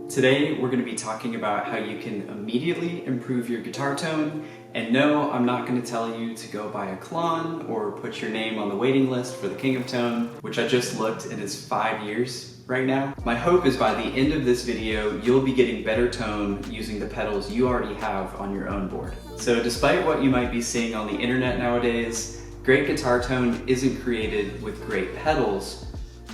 Today we're going to be talking about how you can immediately improve your guitar tone. And no, I'm not going to tell you to go buy a Klon or put your name on the waiting list for the King of Tone, which I just looked and is 5 years right now. My hope is by the end of this video, you'll be getting better tone using the pedals you already have on your own board. So despite what you might be seeing on the internet nowadays, great guitar tone isn't created with great pedals.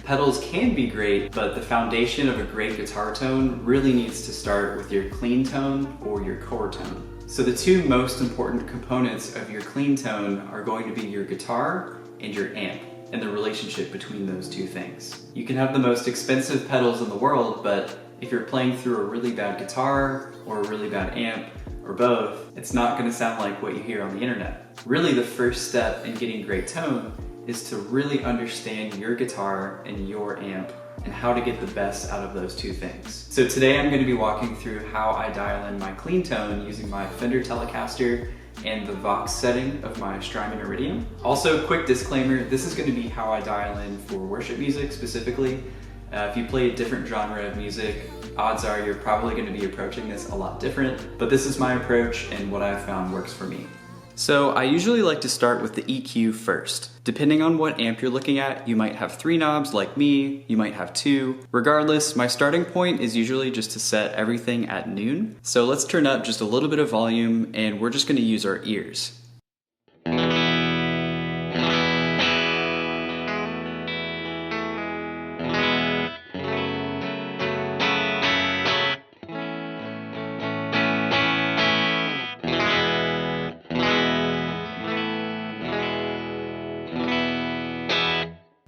Pedals can be great, but the foundation of a great guitar tone really needs to start with your clean tone or your core tone. So the two most important components of your clean tone are going to be your guitar and your amp, and the relationship between those two things. You can have the most expensive pedals in the world, but if you're playing through a really bad guitar or a really bad amp, or both, it's not going to sound like what you hear on the internet. Really, the first step in getting great tone is to really understand your guitar and your amp and how to get the best out of those two things. So today I'm going to be walking through how I dial in my clean tone using my Fender Telecaster and the Vox setting of my Strymon Iridium. Also, quick disclaimer, this is going to be how I dial in for worship music specifically. If you play a different genre of music, odds are you're probably going to be approaching this a lot different, but this is my approach and what I've found works for me. So I usually like to start with the EQ first. Depending on what amp you're looking at, you might have 3 knobs like me, you might have 2. Regardless, my starting point is usually just to set everything at noon. So let's turn up just a little bit of volume and we're just going to use our ears.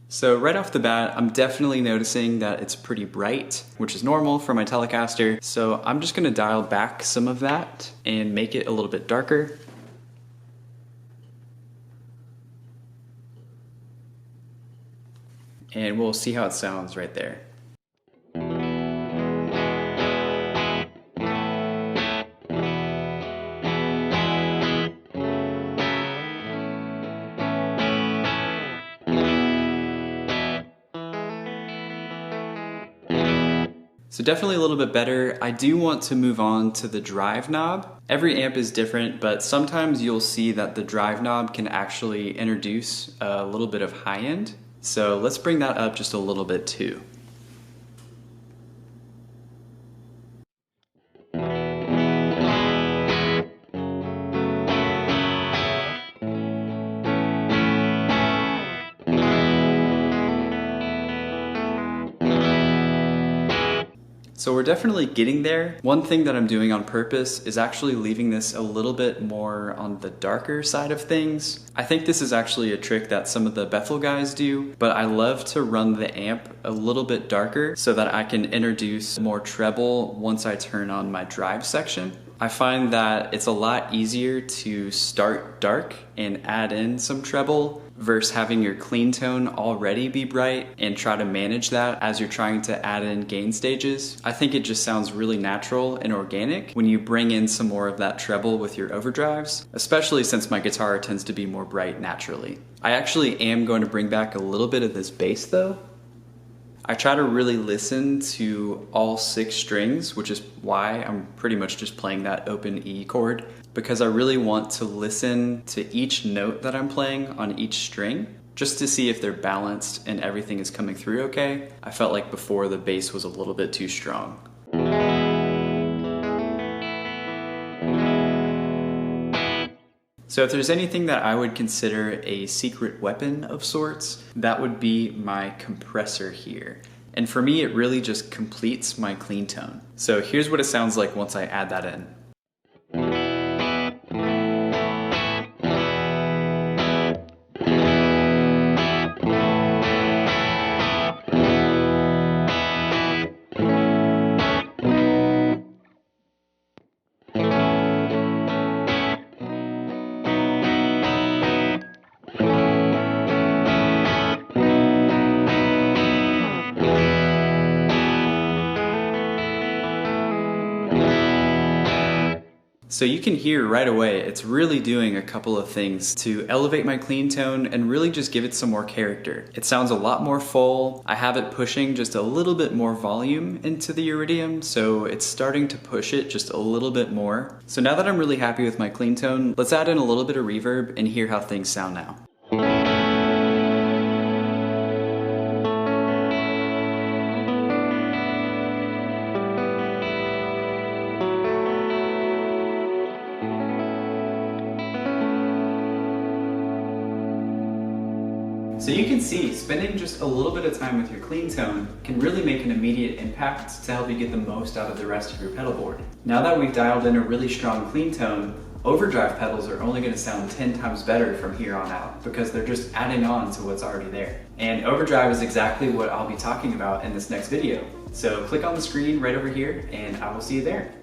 So right off the bat, I'm definitely noticing that it's pretty bright, which is normal for my Telecaster. So I'm just gonna dial back some of that and make it a little bit darker. And we'll see how it sounds right there. So definitely a little bit better. I do want to move on to the drive knob. Every amp is different, but sometimes you'll see that the drive knob can actually introduce a little bit of high end. So let's bring that up just a little bit too. So we're definitely getting there. One thing that I'm doing on purpose is actually leaving this a little bit more on the darker side of things. I think this is actually a trick that some of the Bethel guys do, but I love to run the amp a little bit darker so that I can introduce more treble once I turn on my drive section. I find that it's a lot easier to start dark and add in some treble versus having your clean tone already be bright and try to manage that as you're trying to add in gain stages. I think it just sounds really natural and organic when you bring in some more of that treble with your overdrives, especially since my guitar tends to be more bright naturally. I actually am going to bring back a little bit of this bass though. I try to really listen to all 6 strings, which is why I'm pretty much just playing that open E chord, because I really want to listen to each note that I'm playing on each string, just to see if they're balanced and everything is coming through okay. I felt like before the bass was a little bit too strong. So if there's anything that I would consider a secret weapon of sorts, that would be my compressor here. And for me, it really just completes my clean tone. So here's what it sounds like once I add that in. So you can hear right away, it's really doing a couple of things to elevate my clean tone and really just give it some more character. It sounds a lot more full. I have it pushing just a little bit more volume into the iridium, so it's starting to push it just a little bit more. So now that I'm really happy with my clean tone, let's add in a little bit of reverb and hear how things sound now. So you can see, spending just a little bit of time with your clean tone can really make an immediate impact to help you get the most out of the rest of your pedal board. Now that we've dialed in a really strong clean tone, overdrive pedals are only going to sound 10 times better from here on out because they're just adding on to what's already there. And overdrive is exactly what I'll be talking about in this next video. So click on the screen right over here and I will see you there.